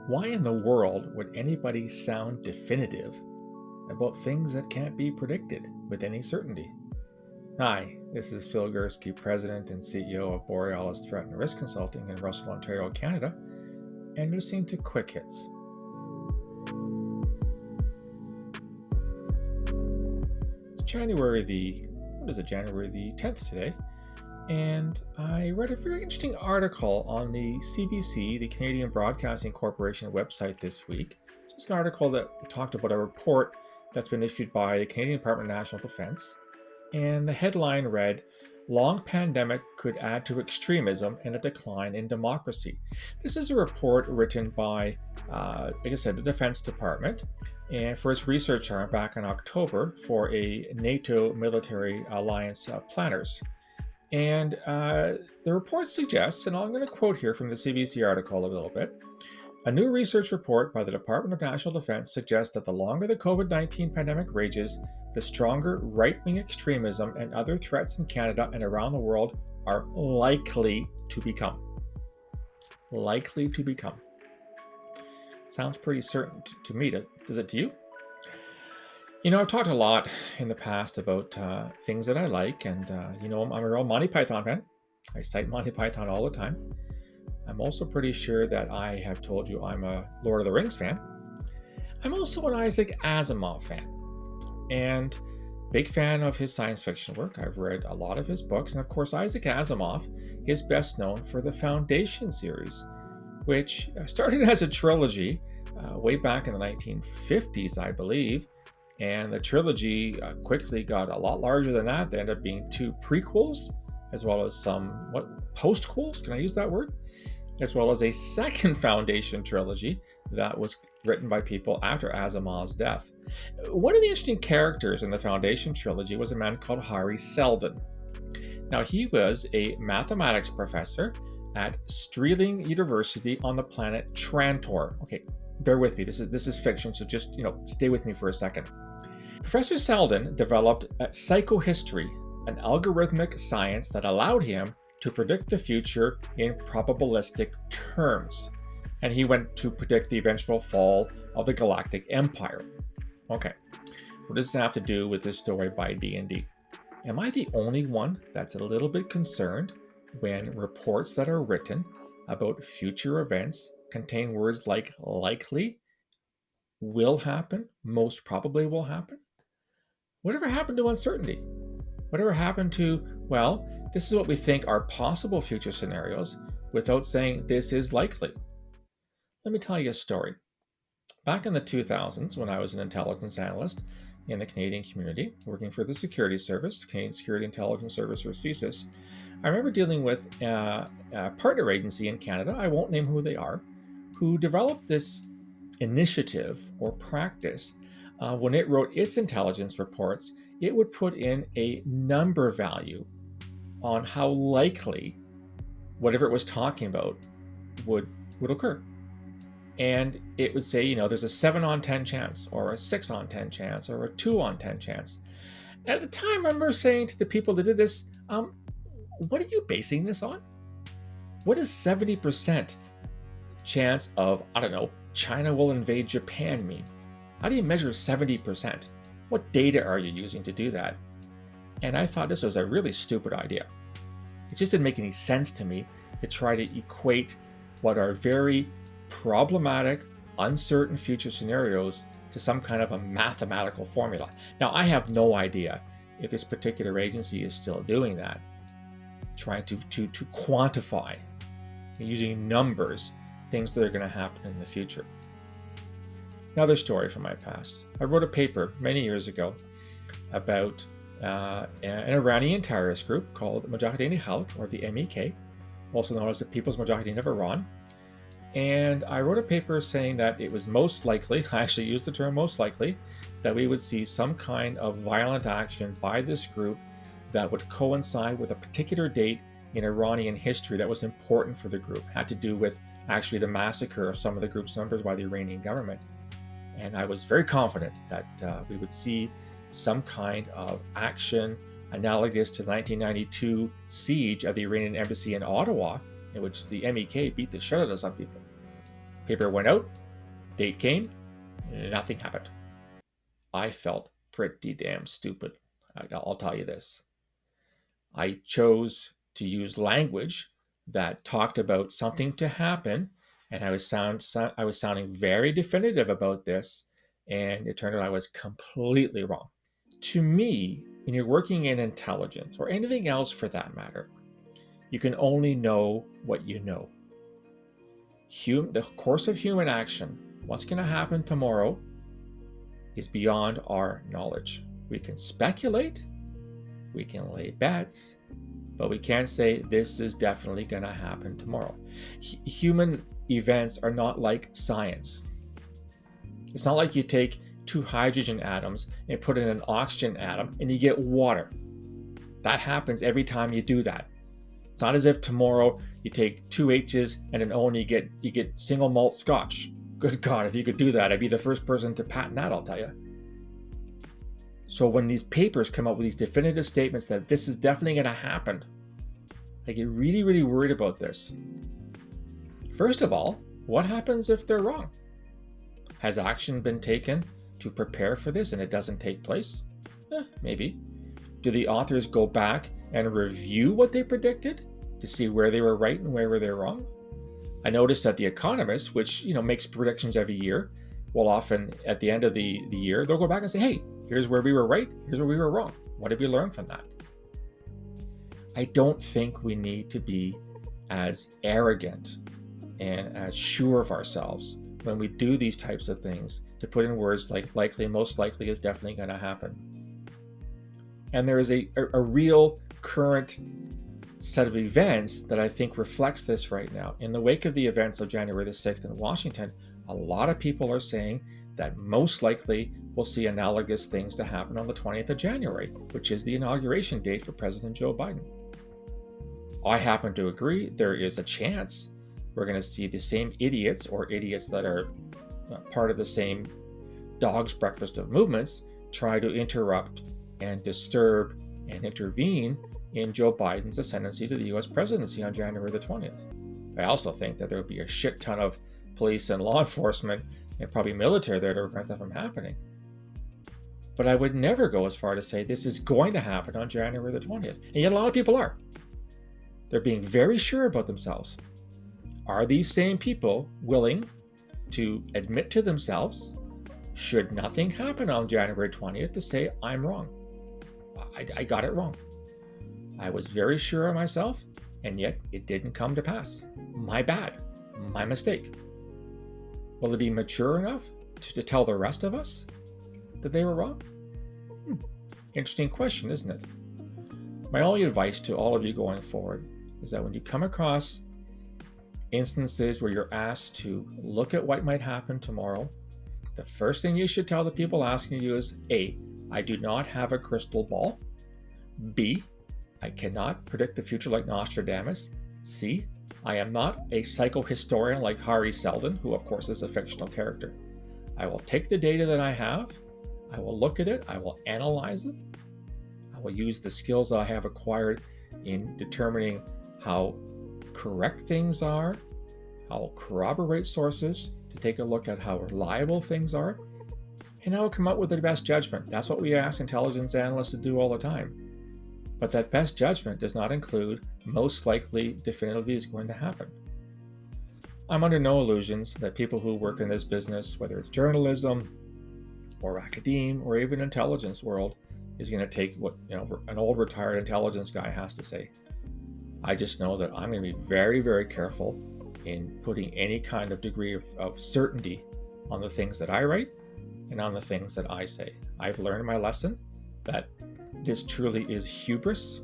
Why in the world would anybody sound definitive about things that can't be predicted with any certainty? Hi, this is Phil Gurski, President and CEO of Borealis Threat and Risk Consulting in Russell, Ontario, Canada, and you're listening to Quick Hits. It's January the 10th today, and I read a very interesting article on the CBC, the Canadian Broadcasting Corporation website this week. So it's an article that talked about a report that's been issued by the Canadian Department of National Defence, and the headline read, "Long Pandemic Could Add to Extremism and a Decline in Democracy." This is a report written by, like I said, the Defense Department, and for its research arm back in October for a NATO military alliance planners. And the report suggests, and I'm going to quote here from the CBC article a little bit, a new research report by the Department of National Defence suggests that the longer the COVID-19 pandemic rages, the stronger right-wing extremism and other threats in Canada and around the world are likely to become. Likely to become. Sounds pretty certain to me. Does it to you? You know, I've talked a lot in the past about things that I like, and I'm a real Monty Python fan. I cite Monty Python all the time. I'm also pretty sure that I have told you I'm a Lord of the Rings fan. I'm also an Isaac Asimov fan, and big fan of his science fiction work. I've read a lot of his books, and of course Isaac Asimov is best known for the Foundation series, which started as a trilogy way back in the 1950s, I believe. And the trilogy quickly got a lot larger than that. They ended up being 2 prequels, as well as some postquels, can I use that word? As well as a second Foundation trilogy that was written by people after Asimov's death. One of the interesting characters in the Foundation trilogy was a man called Hari Seldon. Now, he was a mathematics professor at Stirling University on the planet Trantor. Okay, bear with me. This is fiction, so just stay with me for a second. Professor Seldon developed psychohistory, an algorithmic science that allowed him to predict the future in probabilistic terms. And he went to predict the eventual fall of the Galactic Empire. Okay, what does this have to do with this story by D&D? Am I the only one that's a little bit concerned when reports that are written about future events contain words like likely, will happen, most probably will happen? Whatever happened to uncertainty? Whatever happened to, well, this is what we think are possible future scenarios without saying this is likely? Let me tell you a story. Back in the 2000s, when I was an intelligence analyst in the Canadian community, working for the Security Service, Canadian Security Intelligence Service, or CSIS, I remember dealing with a partner agency in Canada, I won't name who they are, who developed this initiative or practice. When it wrote its intelligence reports, it would put in a number value on how likely whatever it was talking about would occur. And it would say, there's a 7 on 10 chance, or a 6 on 10 chance, or a 2 on 10 chance. And at the time, I remember saying to the people that did this, what are you basing this on? What is 70% chance of, China will invade Japan mean? How do you measure 70%? What data are you using to do that? And I thought this was a really stupid idea. It just didn't make any sense to me to try to equate what are very problematic, uncertain future scenarios to some kind of a mathematical formula. Now, I have no idea if this particular agency is still doing that, trying to quantify, using numbers, things that are going to happen in the future. Another story from my past. I wrote a paper many years ago about an Iranian terrorist group called Mujahideen-e-Khalq, or the MEK, also known as the People's Mujahideen of Iran. And I wrote a paper saying that it was most likely, I actually used the term most likely, that we would see some kind of violent action by this group that would coincide with a particular date in Iranian history that was important for the group, had to do with actually the massacre of some of the group's members by the Iranian government. And I was very confident that we would see some kind of action analogous to the 1992 siege of the Iranian embassy in Ottawa, in which the MEK beat the shit out of some people. Paper went out, date came, nothing happened. I felt pretty damn stupid. I'll tell you this. I chose to use language that talked about something to happen, and I was sounding very definitive about this, and it turned out I was completely wrong. To me, when you're working in intelligence, or anything else for that matter, you can only know what you know. The course of human action, what's going to happen tomorrow, is beyond our knowledge. We can speculate, we can lay bets, but we can't say this is definitely going to happen tomorrow. Human events are not like science. It's not like you take two hydrogen atoms and put in an oxygen atom and you get water. That happens every time you do that. It's not as if tomorrow you take two H's and an O and you get single malt scotch. Good God, if you could do that, I'd be the first person to patent that, I'll tell you. So when these papers come up with these definitive statements that this is definitely going to happen, I get really, really worried about this. First of all, what happens if they're wrong? Has action been taken to prepare for this and it doesn't take place? Maybe. Do the authors go back and review what they predicted to see where they were right and where they were wrong? I noticed that The Economist, which makes predictions every year, will often at the end of the year they'll go back and say, hey, here's where we were right, here's where we were wrong. What did we learn from that? I don't think we need to be as arrogant and as sure of ourselves when we do these types of things to put in words like likely, most likely is definitely going to happen. And there is a real current set of events that I think reflects this right now. In the wake of the events of January the 6th in Washington, a lot of people are saying that most likely we'll see analogous things to happen on the 20th of January, which is the inauguration date for President Joe Biden. I happen to agree there is a chance we're going to see the same idiots or idiots that are part of the same dog's breakfast of movements try to interrupt and disturb and intervene in Joe Biden's ascendancy to the U.S. presidency on January the 20th. I also think that there would be a shit ton of police and law enforcement and probably military there to prevent that from happening. But I would never go as far to say this is going to happen on January the 20th. And yet a lot of people are. They're being very sure about themselves. Are these same people willing to admit to themselves, should nothing happen on January 20th, to say, I'm wrong? I got it wrong. I was very sure of myself, and yet it didn't come to pass. My bad. My mistake. Will they be mature enough to tell the rest of us that they were wrong? Interesting question, isn't it? My only advice to all of you going forward is that when you come across instances where you're asked to look at what might happen tomorrow, the first thing you should tell the people asking you is, A, I do not have a crystal ball. B, I cannot predict the future like Nostradamus. C, I am not a psychohistorian like Hari Seldon, who of course is a fictional character. I will take the data that I have, I will look at it, I will analyze it, I will use the skills that I have acquired in determining how correct things are, I'll corroborate sources to take a look at how reliable things are, and I will come up with the best judgment. That's what we ask intelligence analysts to do all the time. But that best judgment does not include most likely definitively is going to happen. I'm under no illusions that people who work in this business, whether it's journalism or academe or even intelligence world, is going to take what an old retired intelligence guy has to say. I just know that I'm going to be very, very careful in putting any kind of degree of certainty on the things that I write and on the things that I say. I've learned my lesson that this truly is hubris,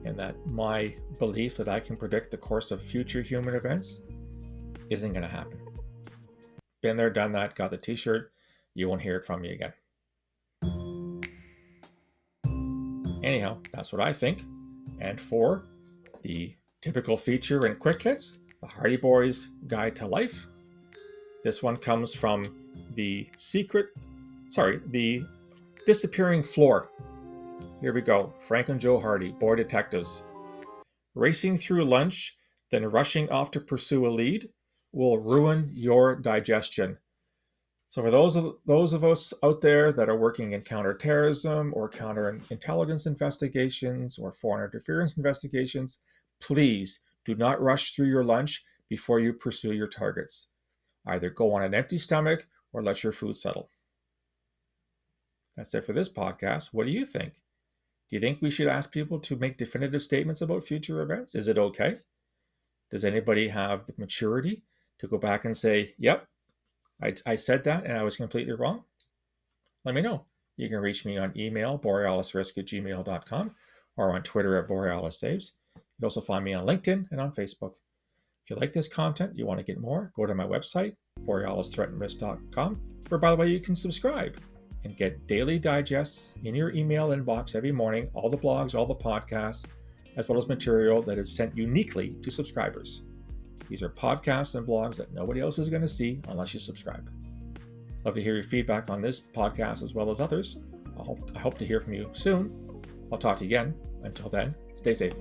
and that my belief that I can predict the course of future human events isn't going to happen. Been there, done that, got the t-shirt. You won't hear it from me again. Anyhow, that's what I think. And for the typical feature in Quick Hits, the Hardy Boys Guide to Life. This one comes from the Disappearing Floor. Here we go. Frank and Joe Hardy, boy detectives. Racing through lunch, then rushing off to pursue a lead. will ruin your digestion. So for those of us out there that are working in counterterrorism or counterintelligence investigations or foreign interference investigations, please do not rush through your lunch before you pursue your targets. Either go on an empty stomach or let your food settle. That's it for this podcast. What do you think? Do you think we should ask people to make definitive statements about future events? Is it okay? Does anybody have the maturity to go back and say, yep, I said that and I was completely wrong? Let me know. You can reach me on email, borealisrisk@gmail.com, or on Twitter at borealissaves. You can also find me on LinkedIn and on Facebook. If you like this content, you want to get more, go to my website, borealisthreatandrisk.com, where, by the way, you can subscribe and get daily digests in your email inbox every morning, all the blogs, all the podcasts, as well as material that is sent uniquely to subscribers. These are podcasts and blogs that nobody else is going to see unless you subscribe. Love to hear your feedback on this podcast as well as others. I hope to hear from you soon. I'll talk to you again. Until then, stay safe.